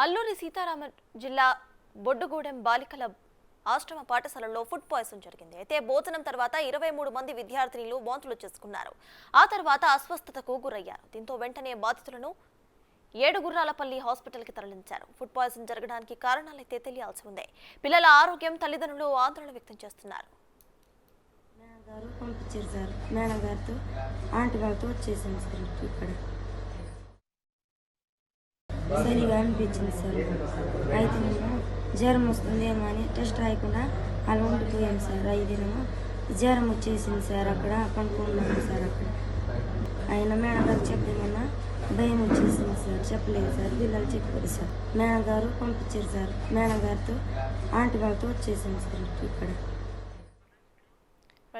అల్లూరి సీతారామ జిల్లా బొడ్డుగూడెం బాలికల ఆశ్రమ పాఠశాలలో ఫుడ్ పాయిజన్ జరిగింది. అయితే భోజనం తర్వాత 23 మంది విద్యార్థినులు వాంతులు చేసుకున్నారు. ఆ తర్వాత అస్వస్థతకు గురయ్యారు. దీంతో వెంటనే బాధితులను ఏడుగుర్రాలపల్లి హాస్పిటల్కి తరలించారు. ఫుడ్ పాయిజన్ జరగడానికి కారణాలైతే తెలియాల్సి ఉంది. పిల్లల ఆరోగ్యం తల్లిదండ్రులు ఆందోళన వ్యక్తం చేస్తున్నారు. పంపించారు సార్, మేడం గారితో ఆంటీ వాళ్ళతో వచ్చేసాను సార్. ఇక్కడ సరిగా అనిపించింది సార్. అయితే నేను జ్వరం వస్తుందేమో అని టెస్ట్ రాయకుండా అలా ఉండిపోయాను సార్. 5 దినము జ్వరం వచ్చేసింది సార్. అక్కడ పనుకున్నాను సార్. అక్కడ ఆయన మేడం గారు చెప్పేమన్నా భయం వచ్చేసింది సార్. చెప్పలేదు సార్, పిల్లలు చెప్పారు సార్. మేడం గారు పంపించారు సార్. మేడం గారితో ఆంటీ వాళ్ళతో వచ్చేసాను సార్.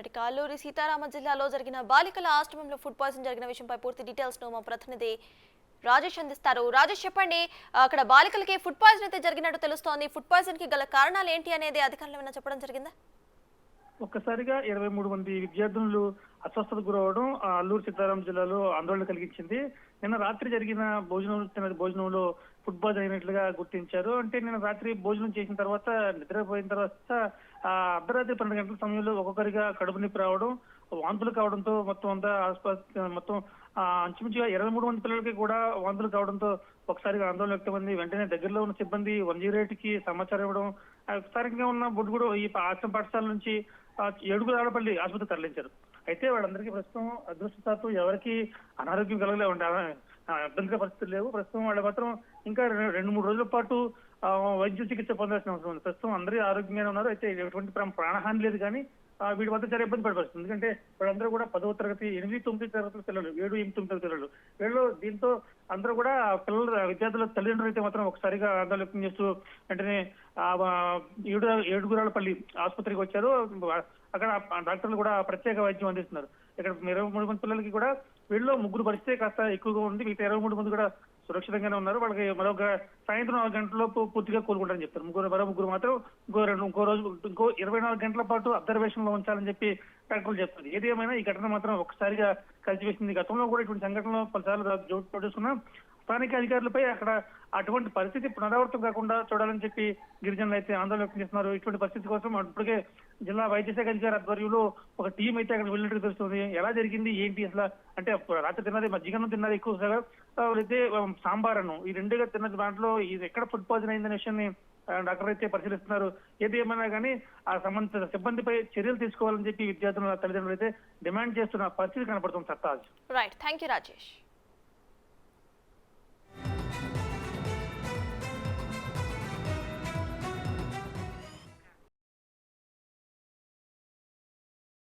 ఇక్కడ అల్లూరి సీతారామ జిల్లాలో జరిగిన బాలికల ఆశ్రమంలో ఫుడ్ పాయిజన్ జరిగిన విషయంపై పూర్తి డీటెయిల్స్ ను మా ప్రతినిధి రాజేష్ అందిస్తారు. రాజేష్, చెప్పండి, అక్కడ బాలికలకి ఫుడ్ పాయిజన్ అయితే జరిగినట్టు తెలుస్తోంది. ఫుడ్ పాయిజన్ కి గల కారణాలు ఏంటి అనేది అధికారులు ఏమైనా చెప్పడం జరిగిందా? ఒక్కసారిగా 23 మంది విద్యార్థులు అస్వస్థతకు గురవడం అల్లూరు సీతారాం జిల్లాలో ఆందోళన కలిగించింది. నిన్న రాత్రి జరిగిన భోజనంలో ఫుడ్ పాయిజన్ అయినట్లుగా గుర్తించారు. అంటే నిన్న రాత్రి భోజనం చేసిన తర్వాత నిద్రపోయిన తర్వాత అర్ధరాత్రి 12 గంటల సమయంలో ఒక్కొక్కరిగా కడుపు నొప్పి రావడం, వాంతులు కావడంతో మొత్తం అంచుమించుగా 23 మంది పిల్లలకి కూడా వాంతులు కావడంతో ఒకసారిగా ఆందోళన వ్యక్తమైంది. వెంటనే దగ్గరలో ఉన్న సిబ్బంది 108కి సమాచారం ఇవ్వడం, స్థానికంగా ఉన్న బొడ్డుగూడ ఈ ఆశ్రమ పాఠశాల నుంచి ఏడుగురాలపల్లి ఆసుపత్రికి తరలించారు. అయితే వాళ్ళందరికీ ప్రస్తుతం అదృష్టశాత్తు ఎవరికి అనారోగ్యం కలగలే ఇబ్బందికర పరిస్థితులు లేవు. ప్రస్తుతం వాళ్ళు మాత్రం ఇంకా 2-3 రోజుల పాటు వైద్య చికిత్స పొందాల్సిన అవసరం ఉంది. ప్రస్తుతం అందరూ ఆరోగ్యంగానే ఉన్నారు. అయితే ఎటువంటి ప్రాణహాని లేదు, కానీ వీటి వద్ద చాలా ఇబ్బంది పడిపోతుంది. ఎందుకంటే వాళ్ళందరూ కూడా 10వ తరగతి 8-9 తరగతుల పిల్లలు, 7-8 పిల్లలు. వీళ్ళు దీంతో అందరూ కూడా విద్యార్థుల తల్లిదండ్రులు అయితే మాత్రం ఒకసారిగా ఆందోళన వ్యక్తం చేస్తూ వెంటనే ఏడుగురాలపల్లి ఆసుపత్రికి వచ్చారు. అక్కడ డాక్టర్లు కూడా ప్రత్యేక వైద్యం అందిస్తున్నారు. ఇక్కడ 23 మంది పిల్లలకి కూడా వీళ్ళు 3 పరిస్థితి కాస్త ఎక్కువగా ఉంది. మిగతా 23 మంది కూడా సురక్షితంగానే ఉన్నారు. వాళ్ళకి మరొక సాయంత్రం 4 గంటలలోపు పూర్తిగా కోలుకుంటారని చెప్తారు. మరో ముగ్గురు మాత్రం ఇంకో 24 గంటల పాటు అబ్జర్వేషన్ లో ఉంచాలని చెప్పి డాక్టర్లు చెప్తారు. ఏది ఏమైనా ఈ ఘటన మాత్రం ఒక్కసారిగా కలిసివేసింది. గతంలో కూడా ఇటువంటి సంఘటనలు పలుసార్లు చోటు చేసుకున్నాం. స్థానిక అధికారులపై అక్కడ అటువంటి పరిస్థితి పునరావృతం కాకుండా చూడాలని చెప్పి గిరిజనులు అయితే ఆందోళన వ్యక్తం చేస్తున్నారు. ఇటువంటి పరిస్థితి కోసం ఇప్పటికే జిల్లా వైద్య శాఖ అధికారి ఆధ్వర్యంలో ఒక టీం అయితే అక్కడ వెళ్ళినట్టు తెలుస్తుంది. ఎలా జరిగింది ఏంటి అసలు అంటే రాత్రి తిన్నది మజ్జిగన్నం తిన్నది ఎక్కువగా, అయితే సాంబార్ అన్నం ఈ రెండుగా తిన్న దాంట్లో ఇది ఎక్కడ ఫుడ్ పాయిజన్ అయిందనే విషయాన్ని డాక్టర్ అయితే పరిశీలిస్తున్నారు. ఏది ఏమైనా కానీ ఆ సంబంధిత సిబ్బందిపై చర్యలు తీసుకోవాలని చెప్పి విద్యార్థుల తల్లిదండ్రులు అయితే డిమాండ్ చేస్తున్న పరిస్థితి కనపడుతుంది. సత్తాజ్. Right, thank you Rajesh.